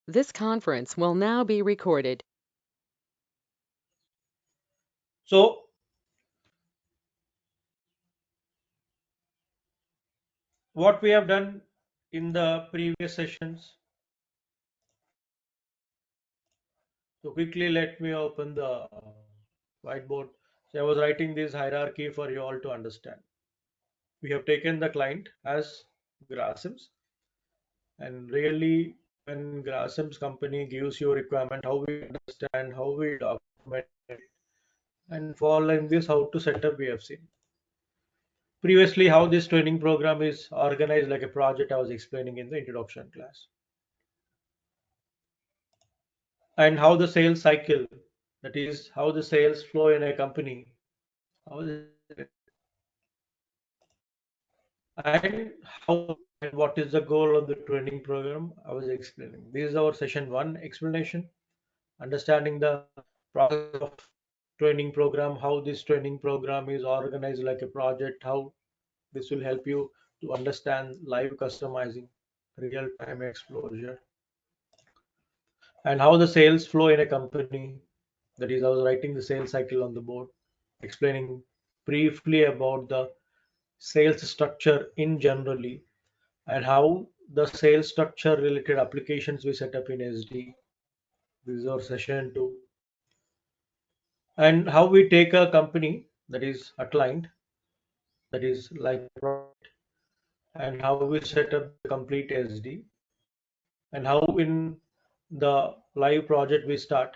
This conference will now be recorded. So what we have done in the previous sessions, so quickly let me open the whiteboard. So I was writing this hierarchy for you all to understand. We have taken the client as Grasims, and really when Grasim's company gives you a requirement, how we understand, how we document it, and following this, how to set up we have seen. Previously, how this training program is organized like a project I was explaining in the introduction class. And how the sales cycle, that is how the sales flow in a company, how the, and how and what is the goal of the training program I was explaining. This is our session 1 explanation, understanding the process of training program, how this training program is organized like a project, how this will help you to understand live customizing, real time exposure, and how the sales flow in a company. That is, I was writing the sales cycle on the board, explaining briefly about the sales structure in generally, and how the sales structure related applications we set up in SD. This is our session 2. And how we take a company, that is a client, that is like a product, and how we set up the complete SD, and how in the live project we start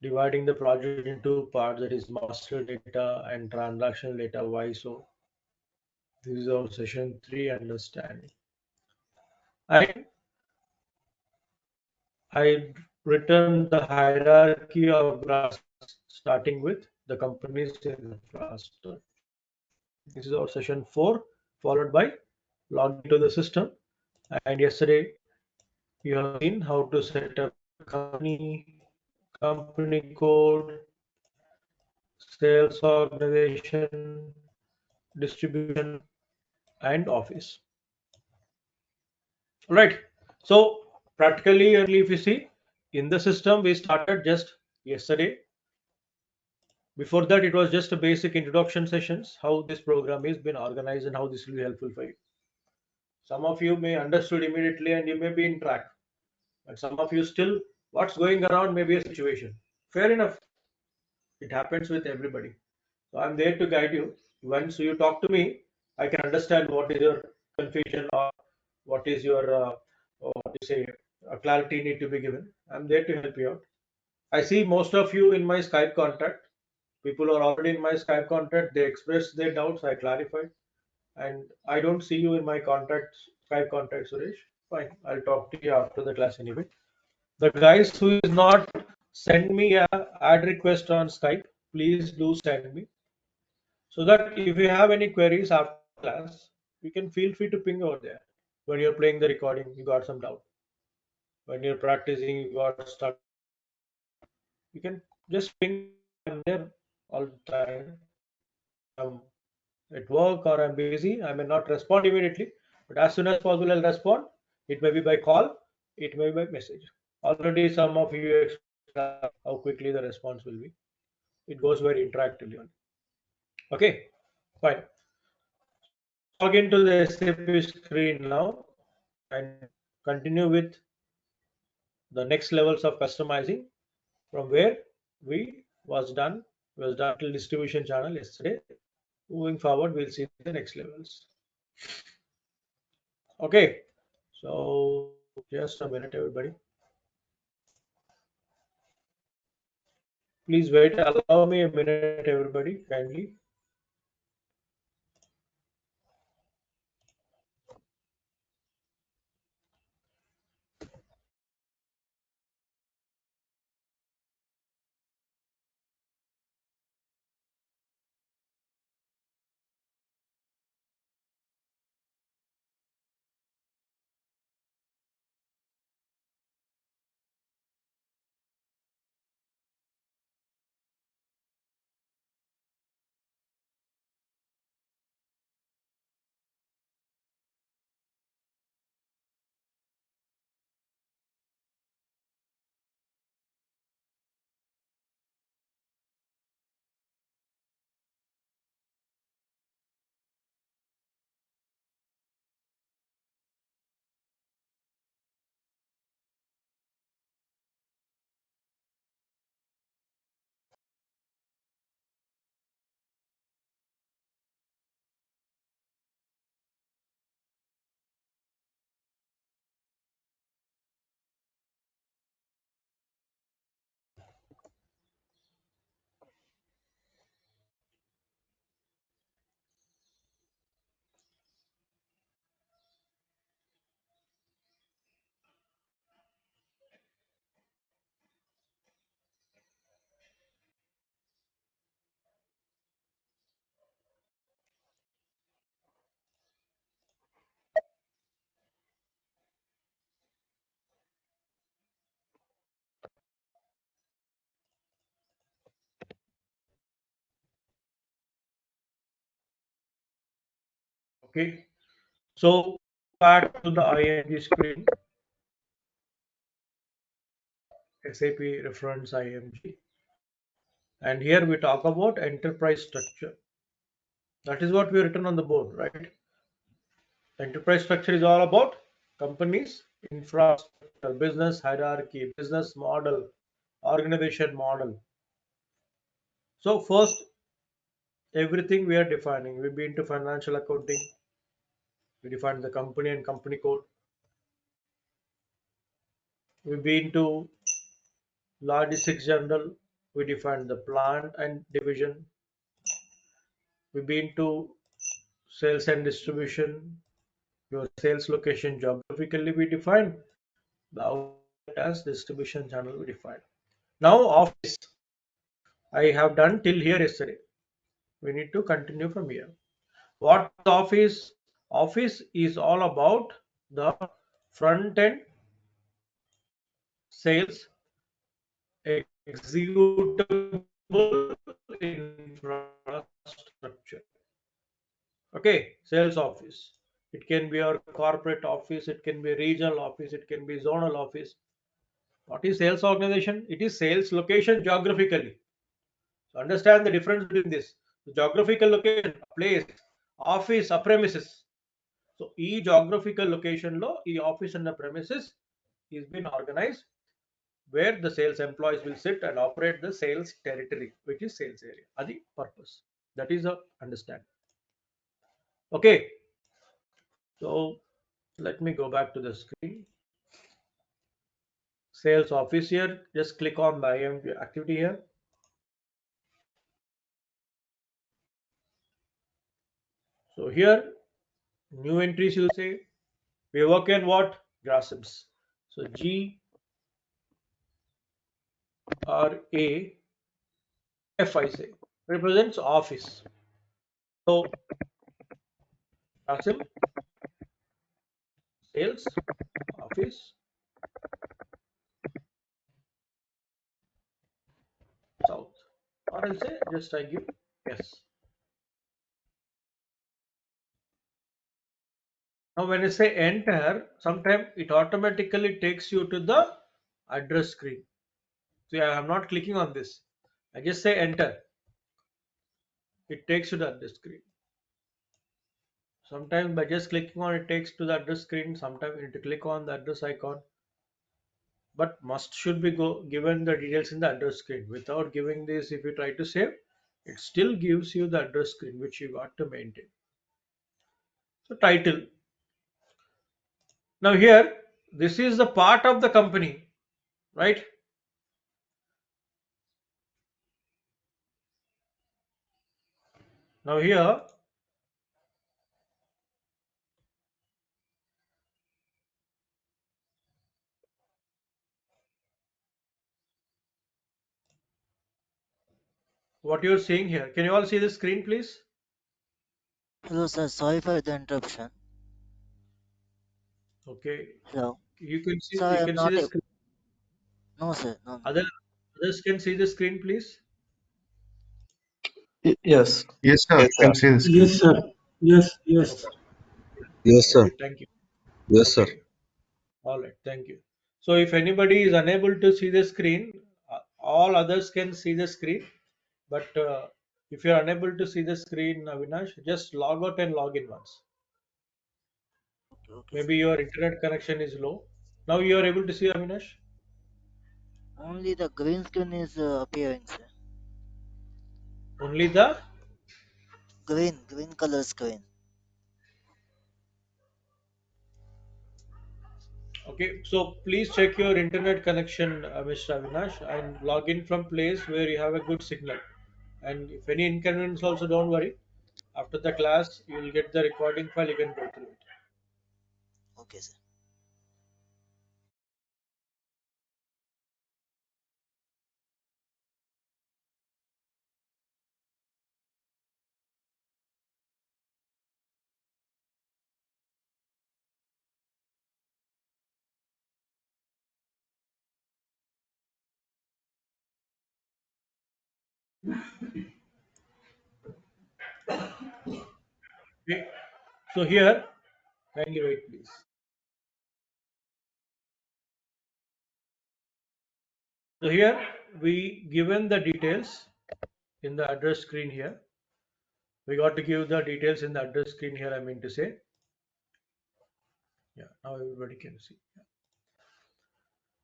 dividing the project into parts, that is master data and transactional data. Why so? This is our session 3 understanding. And I written the hierarchy of graphs starting with the companies in the first. This is our session 4, followed by login to the system. And yesterday you have seen how to set up company code, sales organization, distribution, and office. Right. So practically, if you see in the system, we started just yesterday. Before that, it was just a basic introduction sessions, how this program is been organized and how this will be helpful for you. Some of you may understood immediately and you may be in track, but some of you still what's going around may be a situation. Fair enough. It happens with everybody. So I'm there to guide you. Once you talk to me, I can understand what is your confusion or what is your what you say clarity need to be given. I'm there to help you out. I see most of you in my Skype contact. People are already in my Skype contact. They express their doubts. I clarified, and I don't see you in my contacts Skype contact, Suresh. Fine, I'll talk to you after the class anyway. The guys who is not send me a add request on Skype, please do send me so that if you have any queries after class, you can feel free to ping over there. When you're playing the recording, you got some doubt. When you're practicing, you got stuck. You can just ping. I'm there all the time. I'm at work or I'm busy. I may not respond immediately, but as soon as possible, I'll respond. It may be by call, it may be by message. Already, some of you expressed how quickly the response will be. It goes very interactively. Okay, fine. Log into the SAP screen now and continue with the next levels of customizing from where we was done till distribution channel yesterday. Moving forward, we'll see the next levels. Okay, so just a minute, everybody. Please wait. Allow me a minute, everybody, kindly. Okay, so back to the IMG screen, SAP reference IMG, and here we talk about enterprise structure. That is what we written on the board, right? Enterprise structure is all about companies, infrastructure, business hierarchy, business model, organization model. So first, everything we are defining. We've been to financial accounting. We define the company and company code. We've been to logistics general. We define the plant and division. We've been to sales and distribution. Your sales location geographically we define. The outlet as distribution channel we define. Now office. I have done till here yesterday. We need to continue from here. What is office? Office is all about the front end sales executable infrastructure. Okay, sales office. It can be our corporate office, it can be regional office, it can be zonal office. What is sales organization? It is sales location geographically. So understand the difference between this. The geographical location, a place, office, a premises. So each geographical location lo, each office and the premises is been organized where the sales employees will sit and operate the sales territory, which is sales area. Adi purpose. That is a understand. Okay, so let me go back to the screen. Sales office here. Just click on the IM activity here. So here, new entries you say. We work in what? Grasps. So GRAF I say represents office. So Grasp sales office south. Or I'll say just I give yes. Now when I say enter, sometimes it automatically takes you to the address screen. See, I am not clicking on this. I just say enter. It takes you to the address screen. Sometimes by just clicking on it takes to the address screen. Sometimes you need to click on the address icon. But must should be given the details in the address screen. Without giving this, if you try to save, it still gives you the address screen which you got to maintain. So title. Now here, this is the part of the company, right? Now here, what you're seeing here. Can you all see the screen, please? Hello, sir. Sorry for the interruption. Okay, Hello. you Sorry, I'm can see not the able. screen. No, sir. No, no. Others can see the screen, please. Yes. Yes, sir. Yes, You sir. can see the screen. Yes, sir. Yes. Okay, Yes, sir. okay, thank you. Yes, sir. Okay, all right, thank you. So if anybody is unable to see the screen, all others can see the screen. But if you are unable to see the screen, Avinash, just log out and log in once. Okay, okay, sir. Maybe your internet connection is low. Now you are able to see Avinash. Only the green screen is appearing, sir. Only the Green color screen. okay. So please check your internet connection, Mr. Avinash, and log in from place where you have a good signal. And if any inconvenience, also don't worry. After the class, you will get the recording file. You can go through it. Okay, sir. Okay. So here, kindly wait, please. So here we given the details in the address screen here. We got to give the details in the address screen here. I mean to say, yeah. Now everybody can see.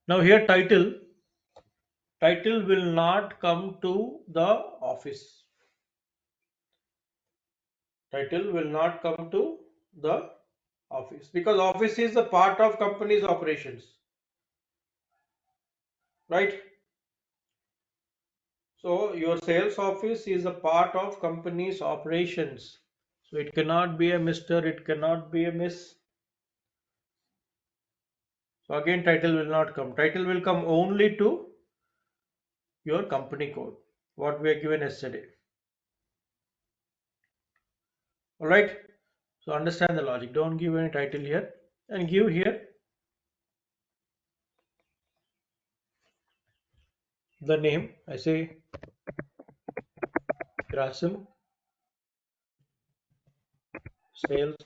Now here title will not come to the office. Title will not come to the office because office is a part of company's operations, right? So your sales office is a part of company's operations. So it cannot be a Mr. It cannot be a Miss. So again, title will not come. Title will come only to your company code, what we are given yesterday. All right. So understand the logic. Don't give any title here and give here the name. I say Grasim Sales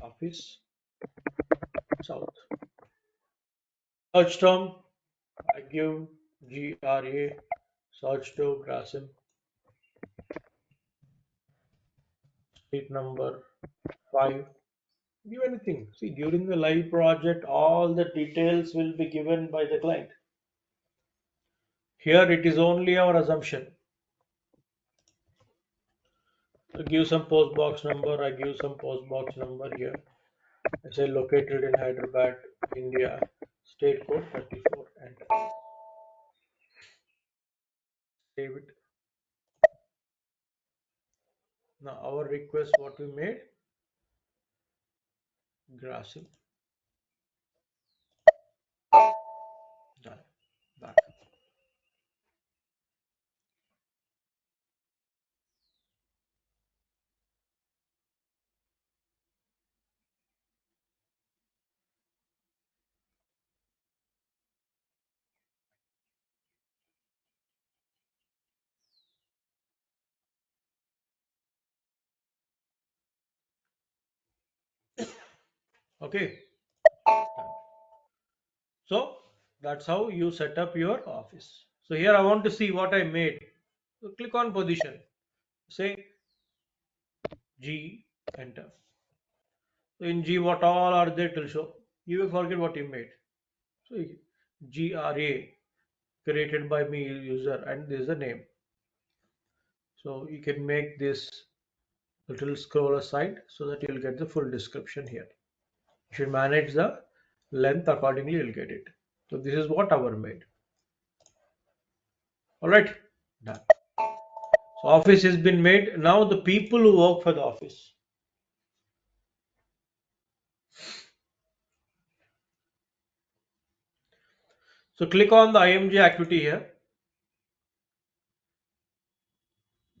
Office South. Search term, I give GRA, search to Grasim, street number 5. Give anything. See, during the live project, all the details will be given by the client. Here it is only our assumption. So give some post box number. I give some post box number here. I say located in Hyderabad, India, state code 34. Enter. Save it. Now our request, what we made, Grasim. Done. Back. Okay. Done. So that's how you set up your office. So here I want to see what I made. So click on position. Say G, enter. So in G, what all are there to show? You will forget what you made. So GRA created by me user and this is the name. So you can make this little scroll aside so that you'll get the full description here. You should manage the length accordingly, you'll get it. So this is what our made. All right, done. So office has been made. Now the people who work for the office. So click on the IMG activity here.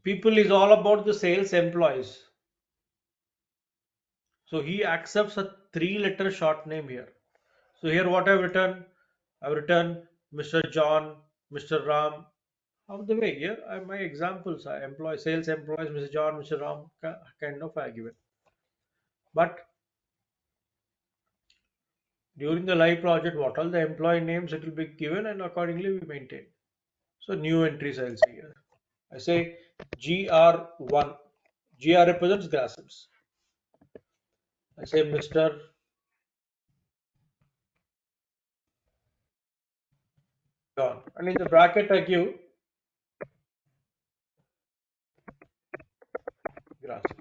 People is all about the sales employees. So he accepts a 3-letter short name here. So here what I've written Mr. John, Mr. Ram. Of the way here my examples are employee sales employees, Mr. John, Mr. Ram, kind of I given. But during the live project, what all the employee names it will be given and accordingly we maintain. So new entries I'll say here. I say GR1. GR represents Grassims. I say Mr. John. And in the bracket I give Grassim.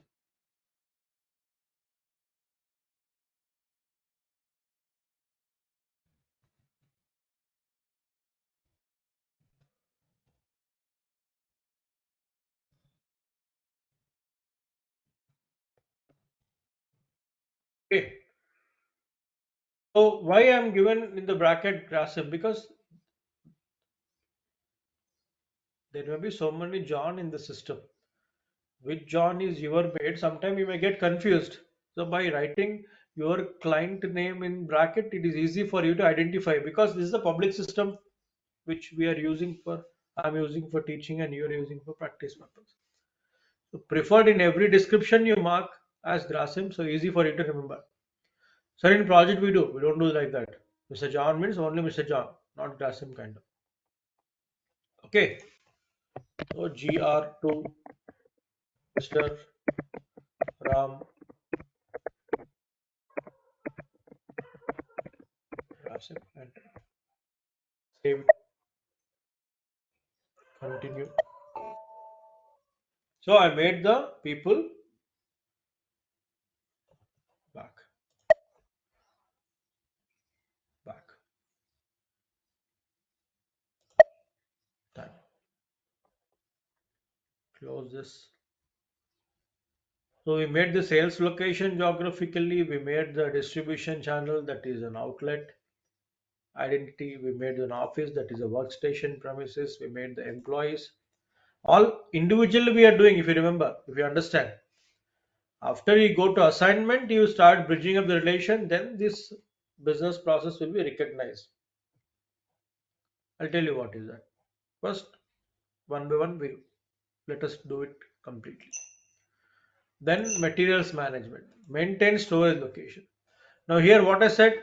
Okay. So why I'm given in the bracket Grassim? Because there may be so many John in the system. Which John is your mate? Sometimes you may get confused. So by writing your client name in bracket, it is easy for you to identify because this is a public system which we are using for, I'm using for teaching and you are using for practice purpose. So preferred in every description you mark as Grasim, so easy for you to remember. So in project we don't do like that. Mr. John means only Mr. John, not Grasim kind of. Okay, so GR to Mr. Ram Grasim and save, continue. So I made the people back, back, time. Close this. So we made the sales location geographically, we made the distribution channel, that is an outlet identity, we made an office, that is a workstation premises, we made the employees. All individually we are doing, if you remember, if you understand. After you go to assignment, you start bridging up the relation, then this business process will be recognized. I'll tell you what is that. First, one by one, we let us do it completely. Then materials management, maintain storage location. Now here what I said,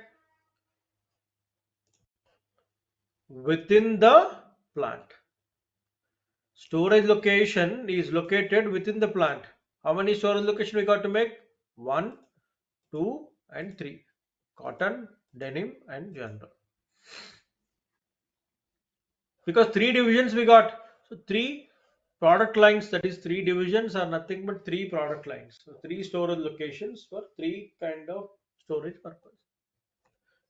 within the plant. Storage location is located within the plant. How many storage location we got to make? 1, 2 and 3. Cotton, denim and general. Because 3 divisions we got. So 3 product lines, that is 3 divisions are nothing but 3 product lines. So 3 storage locations for 3 kind of storage purpose.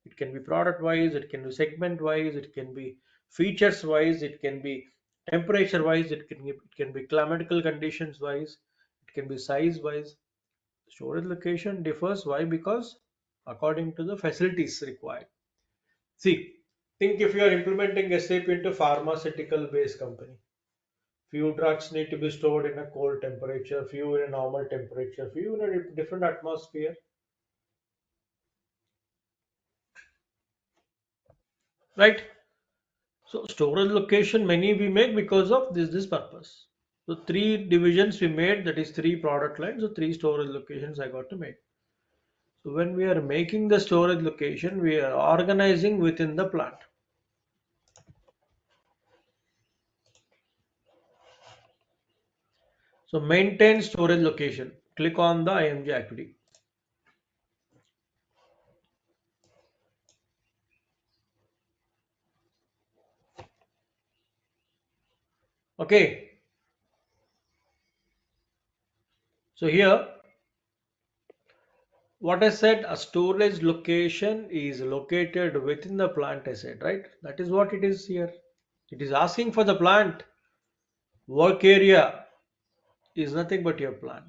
It can be product wise, it can be segment wise, it can be features wise, it can be temperature wise, it can be climatical conditions wise, it can be size wise. Storage location differs. Why? Because according to the facilities required. See, think if you are implementing SAP into pharmaceutical based company. Few drugs need to be stored in a cold temperature, few in a normal temperature, few in a different atmosphere, right? So storage location many we make because of this purpose. So 3 divisions we made, that is 3 product lines, so 3 storage locations I got to make. So when we are making the storage location, we are organizing within the plant. So maintain storage location. Click on the IMG activity. Okay. So here, what I said, a storage location is located within the plant, I said, right? That is what it is here. It is asking for the plant. Work area is nothing but your plant.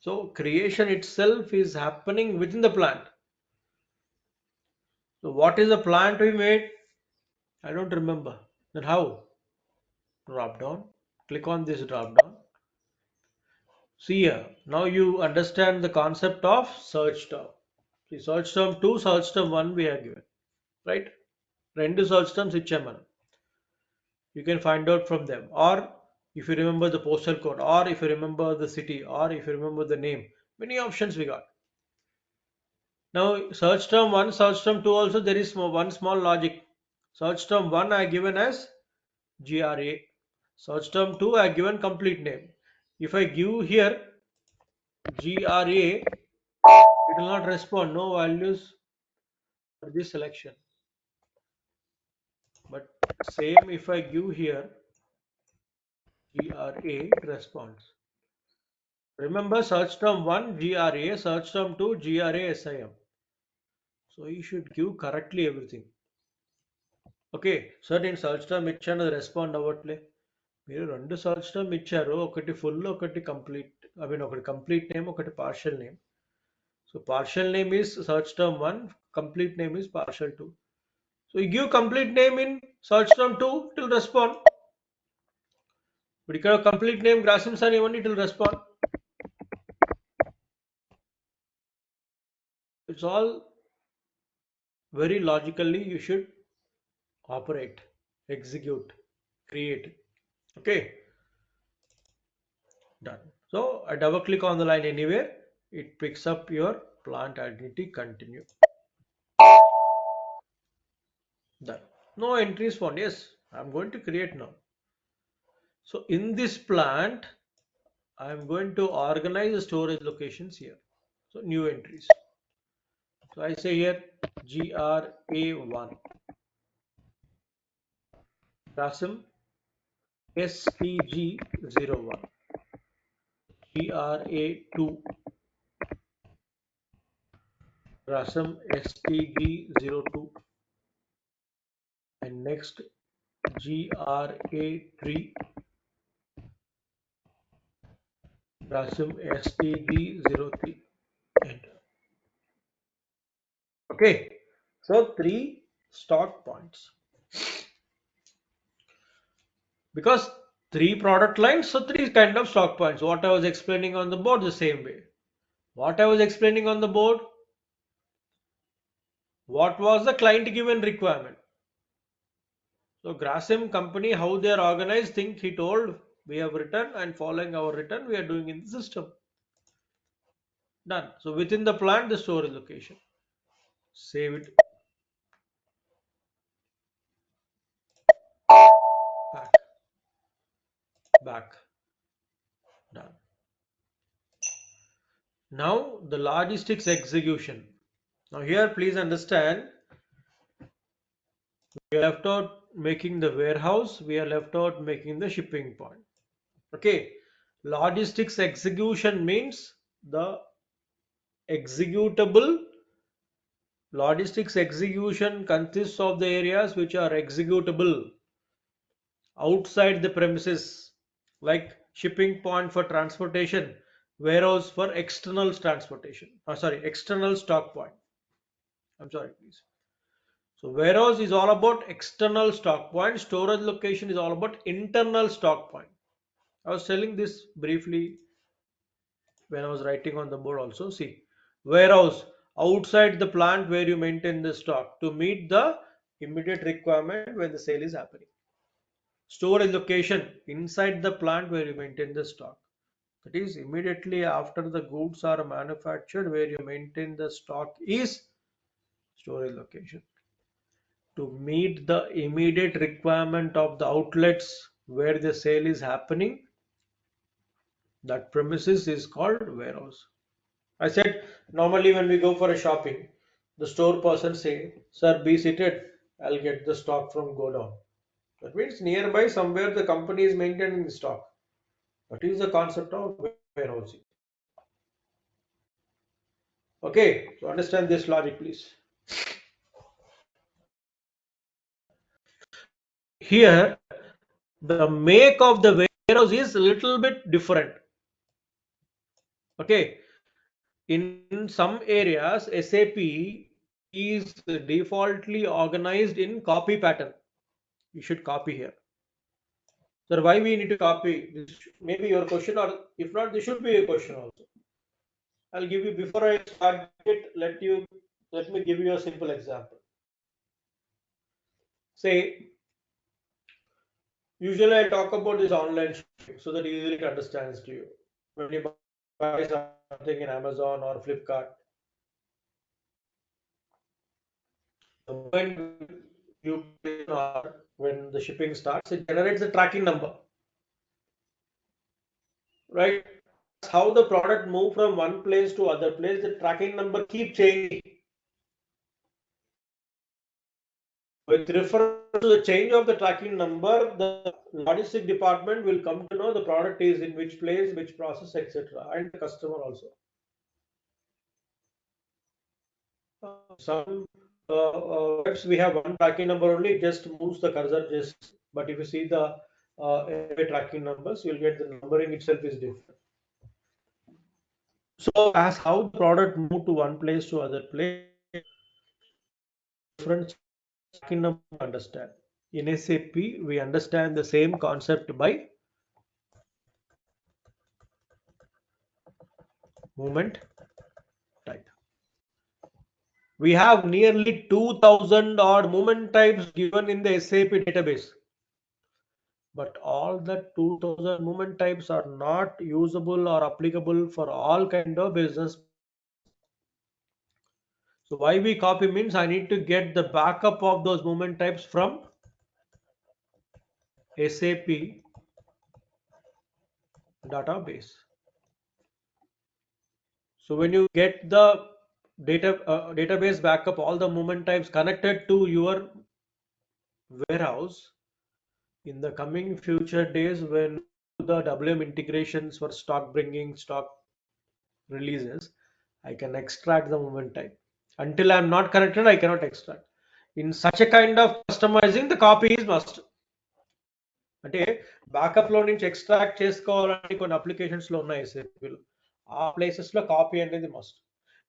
So creation itself is happening within the plant. So what is the plant we made? I don't remember. Then how? Drop down. Click on this drop down. See here. Now you understand the concept of search term. See, search term 2, search term 1 we are given. Right? రెండు search terms ఇచ్చాం మనం. You can find out from them. Or if you remember the postal code, or if you remember the city, or if you remember the name. Many options we got. Now search term 1, search term 2 also there is one small logic. Search term 1 I given as GRA. Search term 2 I given complete name. If I give here GRA, it will not respond. No values for this selection. But same if I give here GRA, it responds. Remember search term 1 GRA, search term 2 GRA SIM. So you should give correctly everything. Okay sir నేను search term ఇచ్చాను అది respond అవ్వట్లే మీరు 2 search term ఇచ్చారు ఒకటి full ఒకటి complete ఒకటి complete name ఒకటి partial name so partial name is search term 1 complete name is partial 2 so you give complete name in search term 2 it will respond ఇప్పుడు ఇక్కడ కంప్లీట్ నేమ్ గ్రాసిమ్స్ అని ఇవ్వండి it will respond it's all very logically you should operate, execute, create. Okay, done. So I double click on the line anywhere. it picks up your plant identity continue. Done. No entries found. Yes, I'm going to create now. So in this plant, I'm going to organize the storage locations here. So new entries. So I say here GRA1, Rasim SPG01, GRA2, Rasim SPG02, and next GRA3, Rasim SPG03. Enter. Okay, so three stock points. Because three product lines, so three kind of stock points. What I was explaining on the board, the same way. What I was explaining on the board, what was the client given requirement? So Grasim company, how they are organized, think he told, we have written, and following our written, we are doing in the system. Done. So within the plant, the storage location. Save it. Back. Back. Done. Now the logistics execution. Now here, please understand, we are left out making the warehouse, we are left out making the shipping point. Okay, logistics execution means the executable. Logistics execution consists of the areas which are executable outside the premises, like shipping point for transportation, warehouse for external transportation. Sorry, external stock point. I'm sorry, please. So warehouse is all about external stock point. Storage location is all about internal stock point. I was telling this briefly when I was writing on the board also. See, warehouse outside the plant where you maintain the stock to meet the immediate requirement when the sale is happening. Storage location inside the plant where you maintain the stock. That is immediately after the goods are manufactured where you maintain the stock is storage location. To meet the immediate requirement of the outlets where the sale is happening, that premises is called warehouse. I said normally when we go for a shopping, the store person say, "Sir, be seated. I'll get the stock from go down." That means nearby somewhere the company is maintaining the stock. That is the concept of warehousing. Okay, so understand this logic, please. Here, the make of the warehouse is a little bit different. Okay, in some areas, SAP is defaultly organized in copy pattern. You should copy here. Sir, why we need to copy? This maybe your question, or if not, this should be a question also. I'll give you before I start it. Let me give you a simple example. Say, usually I talk about this online shopping so that easily it understands to you. When you buy something in Amazon or Flipkart, when you place an order, when the shipping starts, it generates the tracking number, right? How the product move from one place to other place, the tracking number keep changing. With reference to the change of the tracking number, the logistic department will come to know the product is in which place, which process, etc., and the customer also. Some webs we have one tracking number only, it just moves the cursor just. But if you see the tracking numbers, you'll get the numbering itself is different. So as how the product move to one place to other place, different tracking number understand. In SAP, we understand the same concept by movement type. We have nearly 2000 odd movement types given in the SAP database. but all the 2000 movement types are not usable or applicable for all kind of business. So why we copy means I need to get the backup of those movement types from SAP database. So when you get the database backup, all the movement types connected to your warehouse, in the coming future days when the WM integrations for stock bringing, stock releases, I can extract the movement type. Until I'm not connected, I cannot extract. In such a kind of customizing, the copy is must. అంటే backup లో నుంచి extract చేసుకోవాలని కొన్ని applications లో ఉన్నాయి ఎస్ఏపీలో. ఆ places లో copy అనేది must,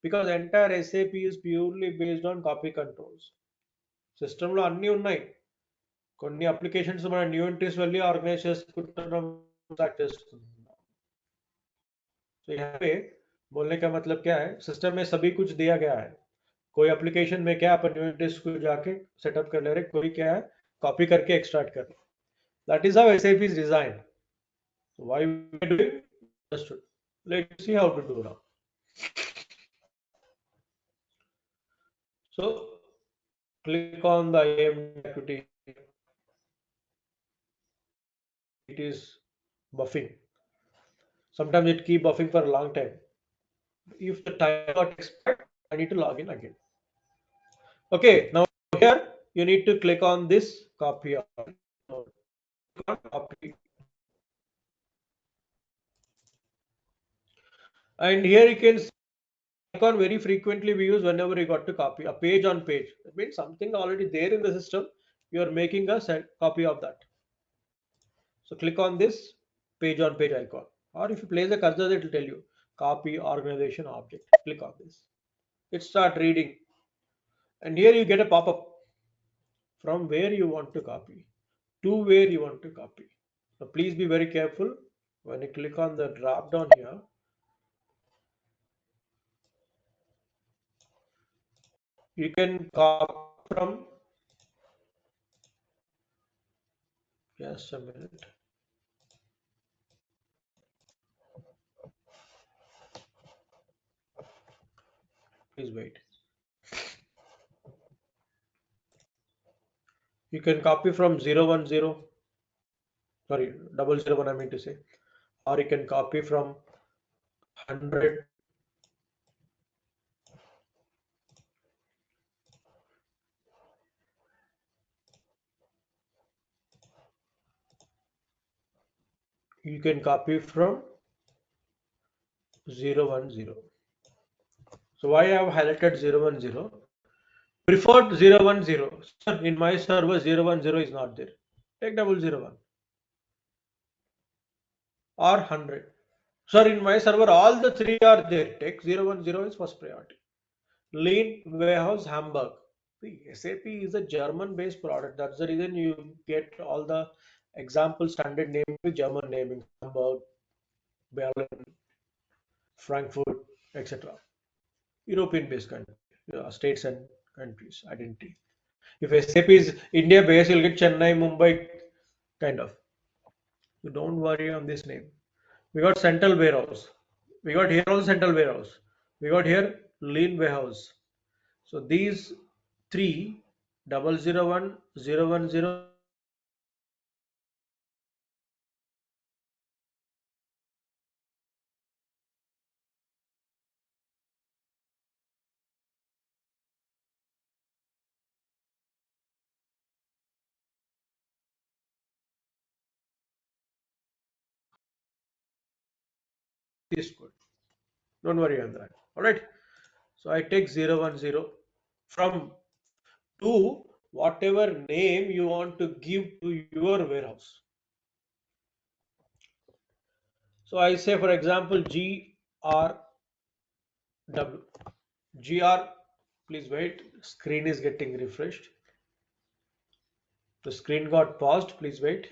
because entire SAP is purely based on copy controls. System లో అన్ని ఉన్నాయి. కొన్ని అప్లికేషన్స్ మన న్యూ ఎంట్రీస్ వెళ్ళి ఆర్గనైజ్ చేసుకుంటున్నాం, extract చేసుకుంటున్నాం. तो यहाँ पे बोलने का मतलब क्या है, सिस्टम में सभी कुछ दिया गया है. कोई एप्लीकेशन में क्या अपन न्यू एंट्रीज को जाके सेटअप कर ले रहे, कोई क्या है कॉपी करके एक्सट्रैक्ट कर रहे. That is how SAP is designed. So why we are doing? Understood. Let's see how to do now. So click on the IAM activity. It is buffing. Sometimes it keep buffing for a long time. If the time got expired, I need to log in again. Okay, now here you need to click on this copy. Copy. And here you can see icon very frequently we use whenever you got to copy a page on page. That means something already there in the system. You are making a copy of that. So click on this page on page icon, or if you place the cursor, it will tell you copy organization object. Click on this. It start reading, and here you get a pop-up from where you want to copy to where you want to copy. Now please be very careful when you click on the drop down here. You can copy from, just a minute, please wait. You can copy from 010, sorry, 001 I mean to say, or you can copy from 100. You can copy from 010. So why I have highlighted 010? Preferred 010. Sir, in my server 010 is not there. Take 001 or 100. Sir, in my server all the three are there. Take 010 is first priority. Lean Warehouse Hamburg. See, SAP is a German-based product. That's the reason you get all the example standard naming with German naming. Hamburg, Berlin, Frankfurt, etc. European-based country, states and countries identity. If SAP is India-based, you'll get Chennai, Mumbai, kind of. You don't worry on this name. We got central warehouse. We got here also central warehouse. We got here lean warehouse. So these three, 001, 010, is good. Don't worry on that. All right. So I take 010 from to whatever name you want to give to your warehouse. So I say, for example, GRW. GR, please wait. Screen is getting refreshed. The screen got paused. Please wait.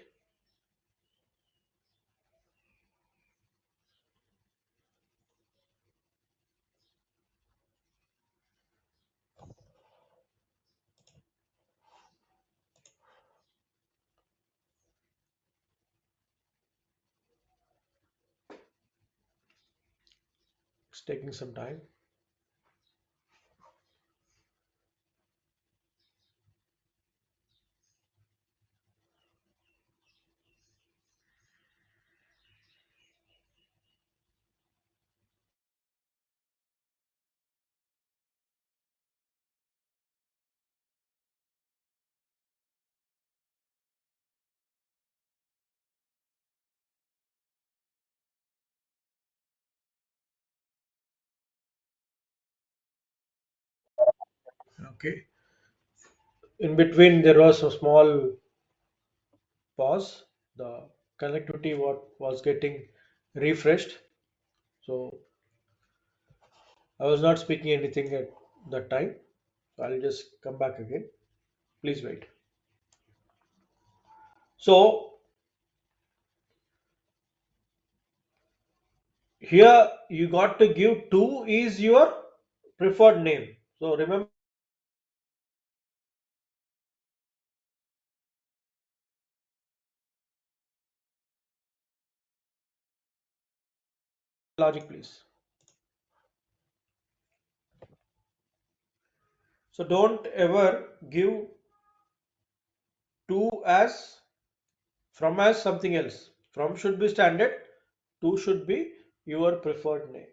It's taking some time. Okay. In between, there was a small pause. The connectivity what was getting refreshed. So I was not speaking anything at that time. I'll just come back again. Please wait. So here you got to give two is your preferred name. So remember logic, please. So don't ever give two as from as something else. From should be standard, two should be your preferred name.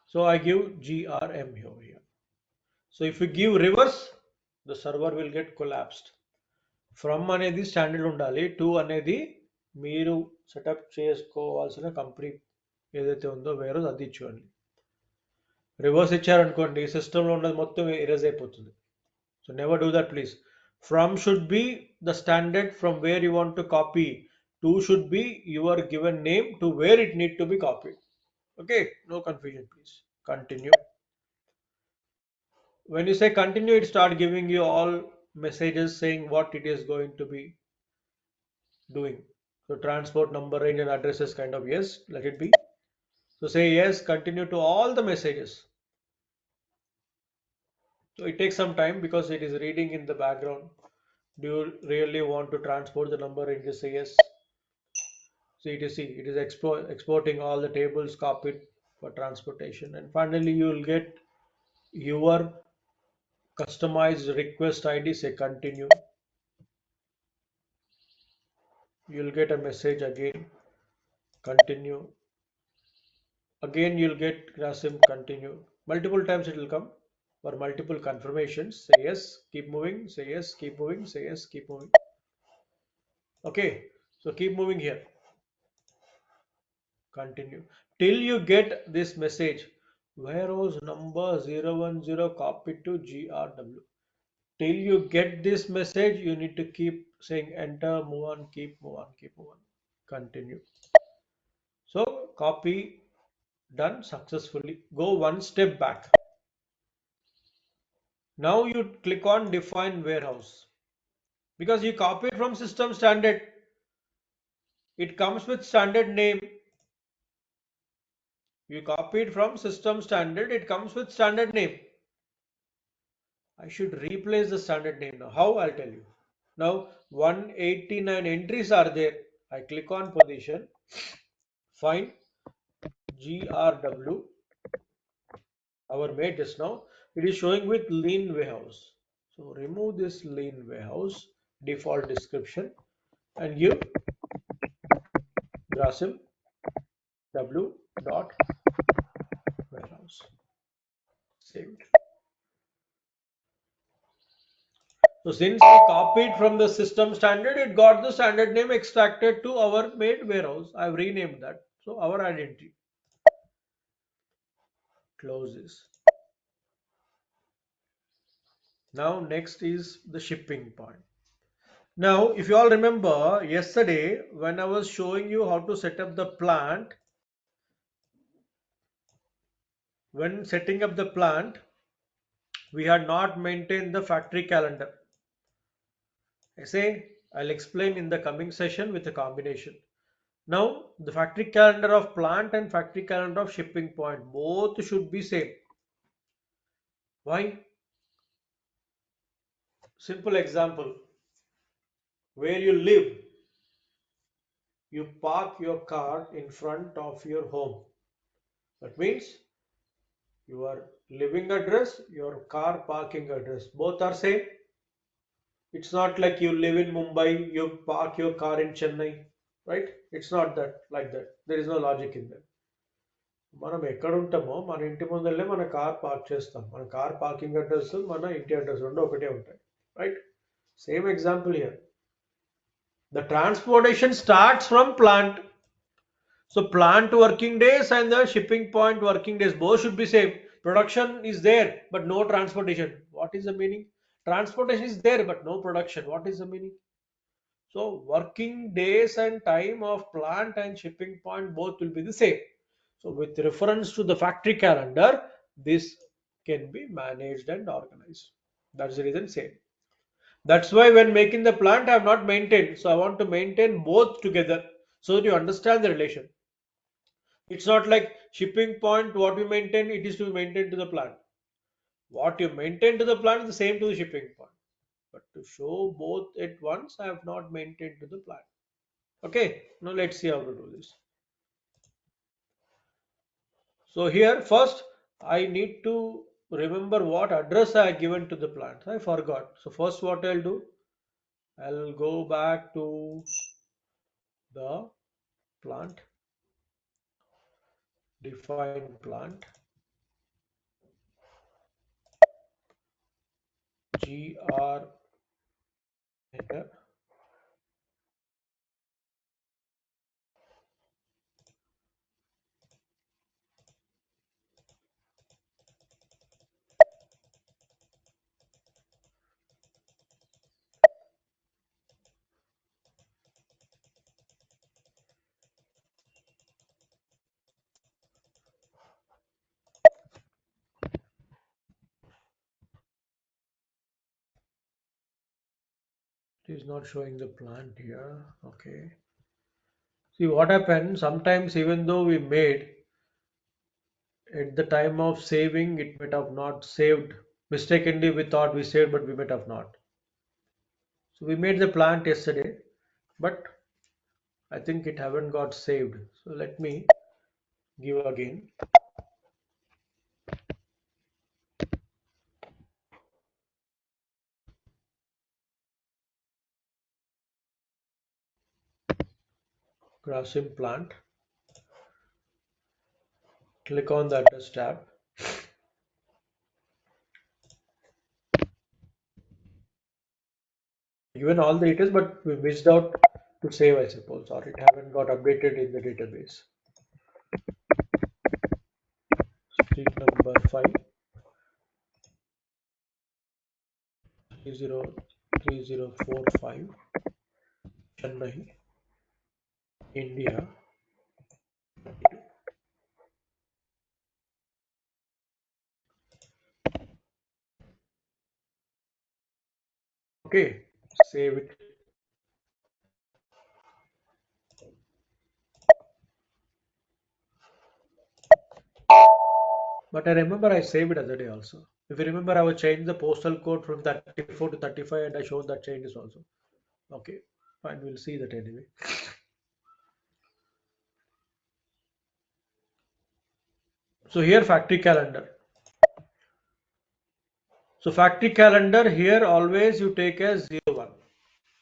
So I give GRM here. So if you give reverse, the server will get collapsed. From అనేది standard ఉండాలి, two అనేది మీరు setup చేసుకోవాల్సిన company ఏదైతే ఉందో వేరే అది ఇచ్చుకోండి. రివర్స్ ఇచ్చారనుకోండి సిస్టంలో ఉన్నది మొత్తం ఎరేజ్ అయిపోతుంది. So never do that please. From should be the standard from where you want to copy, to should be your given name to where it need to be copied. Okay, no confusion please. Continue. When you say continue, it start giving you all messages saying what it is going to be doing. So transport number range and addresses kind of yes, let it be. So say yes, continue to all the messages. So it takes some time because it is reading in the background. Do you really want to transport the number range? Just say yes. CTC, it is exporting all the tables copied for transportation, and finally you will get your customized request ID. Say continue. You'll get a message again, continue. Again you'll get Grasim continue. Multiple times it will come for multiple confirmations. Say yes, keep moving, say yes, keep moving, say yes, keep moving. Okay, so keep moving here. Continue till you get this message. Warehouse number 010 copied to GRW. Till you get this message, you need to keep saying enter, move on, move on, keep move on. Continue. So copy done successfully. Go one step back. Now you click on define warehouse because you copied from system standard. It comes with standard name. You copied from system standard. It comes with standard name. I should replace the standard name now. How? I'll tell you. Now 189 entries are there. I click on position. Find GRW. Our made just now. It is showing with lean warehouse. So remove this lean warehouse default description and give Grasim W dot warehouse. Saved. So since we copied from the system standard, it got the standard name extracted to our made warehouse. I've renamed that. So our identity. Close this. Now next is the shipping part. Now if you all remember yesterday when I was showing you how to set up the plant, when setting up the plant, we had not maintained the factory calendar. I say I'll explain in the coming session with a combination. Now the factory calendar of plant and factory calendar of shipping point both should be same. Why? Simple example. Where you live, you park your car in front of your home. That means your living address, your car parking address, both are same. It's not like you live in Mumbai, you park your car in Chennai, right? It's not that like that. There is no logic in that. మనం ఎక్కడ ఉంటామో మన ఇంటి ముందరనే మన car park చేస్తాం. మన car parking address మన ఇంటి అడ్రస్ రెండు ఒకటే ఉంటాయి, right? Same example here. The transportation starts from plant. So plant working days and the shipping point working days both should be same. Production is there but no transportation. What is the meaning? Transportation is there but no production. What is the meaning? So working days and time of plant and shipping point both will be the same. So with reference to the factory calendar, this can be managed and organized. That's the reason same. That's why when making the plant, I have not maintained. So I want to maintain both together so that you understand the relation. It's not like shipping point, what you maintain, it is to be maintained to the plant. What you maintain to the plant is the same to the shipping point. But to show both at once, I have not maintained to the plant. Okay, now let's see how to do this. So here first I need to remember what address I given to the plant. I forgot. So first what I'll do, I'll go back to the plant, define plant, gr, enter. It is not showing the plant here. Okay. See what happened, sometimes even though we made at the time of saving, it might have not saved. Mistakenly we thought we saved, but we might have not. So we made the plant yesterday, but I think it haven't got saved. So let me give again. Grasim plant. Click on the address tab. Given all the details, but we missed out to save, I suppose, or it haven't got updated in the database. Street number 5, 303045, Chennai, India. Okay, save it. But I remember I saved it other day also. If you remember, I will change the postal code from 34 to 35 and I showed that changes also. Okay, fine, we'll see that anyway. So here factory calendar. So factory calendar here always you take as 01.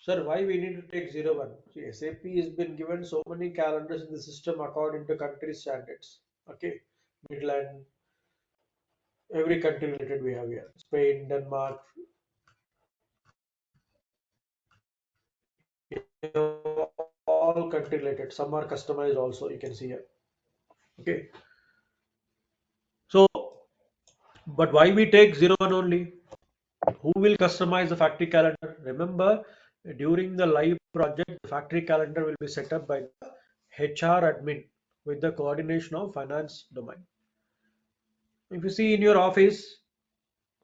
Sir, why we need to take 01? See, SAP has been given so many calendars in the system according to country standards. Okay, Midland, every country related we have here. Spain, Denmark, all country related. Some are customized also, you can see here. Okay, so but why we take 01 only? Who will customize the factory calendar? Remember, during the live project, the factory calendar will be set up by the HR admin with the coordination of finance domain. If you see in your office,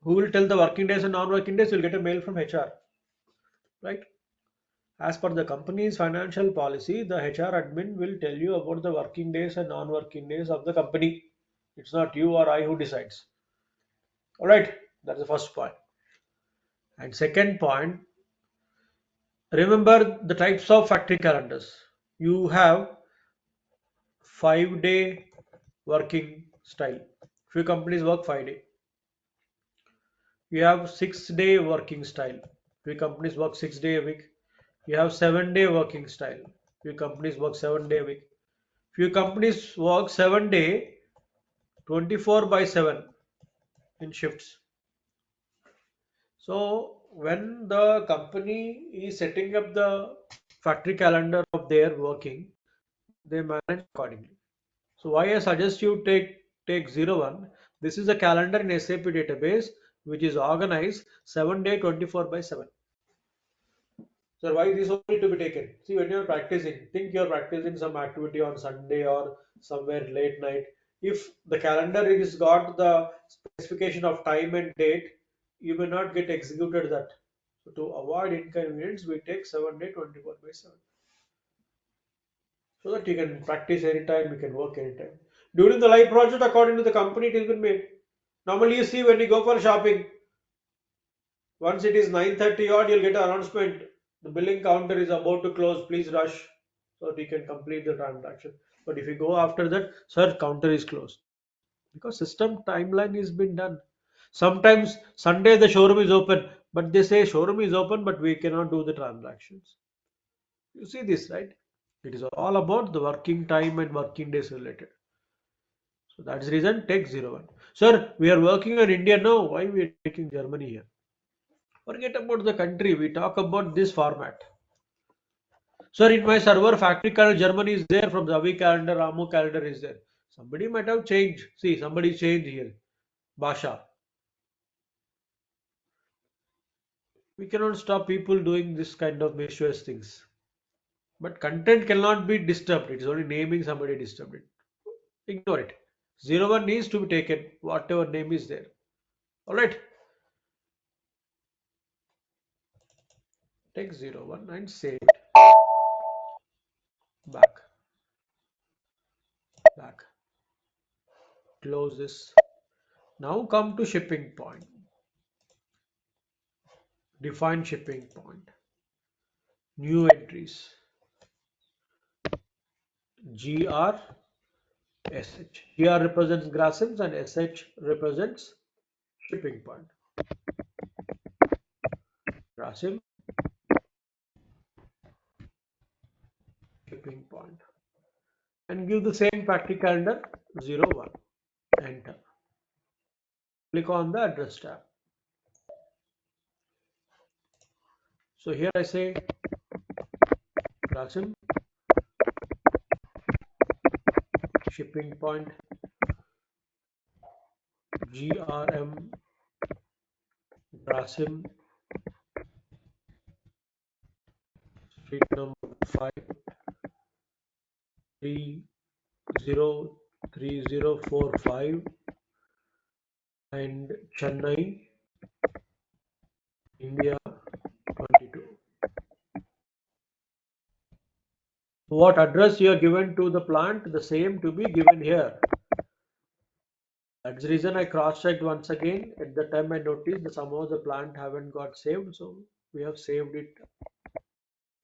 who will tell the working days and non-working days? You'll get a mail from HR, right? As per the company's financial policy, the HR admin will tell you about the working days and non-working days of the company. It's not you or I who decides. All right, that's the first point. And second point, remember the types of factory calendars. You have 5 day working style. Few companies work 5 day. You have 6 day working style. Few companies work 6 day a week. You have 7 day working style. Few companies work 7 day a week. Few companies work 7 day 24 by 7 in shifts. So when the company is setting up the factory calendar of their working, they manage accordingly. So why I suggest you take 01. This is a calendar in SAP database which is organized 7 day 24 by 7. So why this only to be taken? See, when you're practicing, think you're practicing some activity on Sunday or somewhere late night. If the calendar is got the specification of time and date, you may not get executed that. So to avoid inconvenience, we take 7 day 24 by 7. So that you can practice anytime, you can work anytime. During the live project, according to the company, it has been made. Normally, you see when you go for shopping, once it is 9:30 odd, you'll get an announcement. The billing counter is about to close. Please rush so that you can complete the transaction. But if you go after that, sir, counter is closed because system timeline has been done. Sometimes Sunday the showroom is open, but they say showroom is open, but we cannot do the transactions. You see this, right? It is all about the working time and working days related. So that's the reason take 01. Sir, we are working on India now. Why we are taking Germany here? Forget about the country. We talk about this format. Sir, in my server, factory calendar Germany is there. From Zavi calendar, Ramu calendar is there. Somebody might have changed. See, somebody changed here. Basha. We cannot stop people doing this kind of mischievous things. But content cannot be disturbed. It is only naming somebody disturbed it. Ignore it. 01 needs to be taken. Whatever name is there. Alright. Take 01 and save it. Back. Back. Close this. Now come to shipping point. Define shipping point. New entries. GR SH. GR represents Grassims and SH represents shipping point. Grassim shipping point. And give the same factory calendar 01. Enter. Click on the address tab. So here I say Grasim shipping point GRM Grasim street number 5 303045 and Chennai, India 22. What address you are given to the plant, the same to be given here. That's the reason I cross-checked once again. At the time I noticed that somehow the plant haven't got saved, so we have saved it,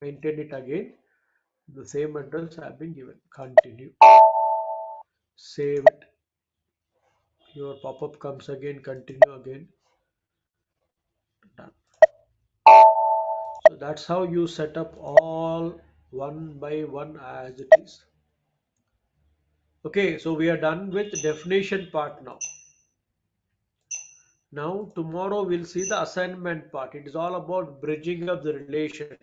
maintained it again. The same address have been given. Continue. Save it. Your pop-up comes again. Continue again. Done. So that's how you set up all one by one as it is. Okay, so we are done with definition part now. Now tomorrow we'll see the assignment part. It is all about bridging up the relation.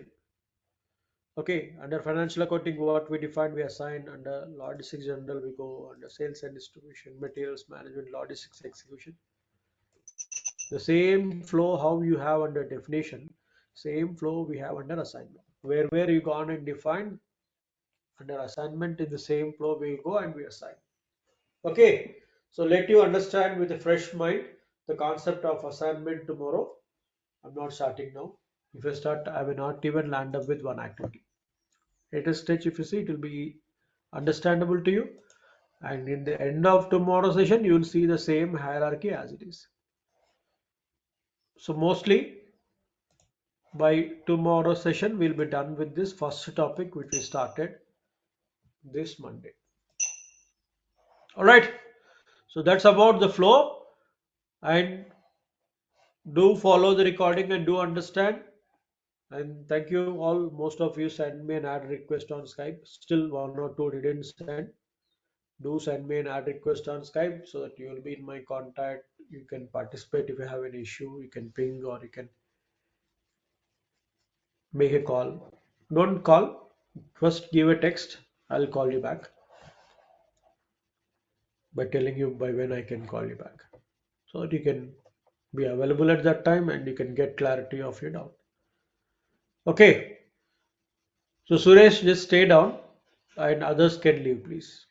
Okay, under financial accounting, what we define, we assign. Under logistics general, we go under sales and distribution, materials management, logistics execution. The same flow how you have under definition, same flow we have under assignment. Where you gone and define, under assignment in the same flow we go and we assign. Okay, so let you understand with a fresh mind the concept of assignment tomorrow. I'm not starting now. If I start, I will not even land up with one activity. At a stage, if you see, it will be understandable to you. And in the end of tomorrow session, you will see the same hierarchy as it is. So mostly by tomorrow session, we'll be done with this first topic which we started. this Monday. All right. So that's about the flow. And do follow the recording and do understand. And thank you all. Most of you send me an add request on Skype. Still one or two didn't send. Do send me an add request on Skype so that you will be in my contact. You can participate if you have an issue. You can ping or you can make a call. Don't call. First give a text. I'll call you back by telling you by when I can call you back. So that you can be available at that time and you can get clarity of your doubt. Okay. So Suresh, just stay down and others can leave, please.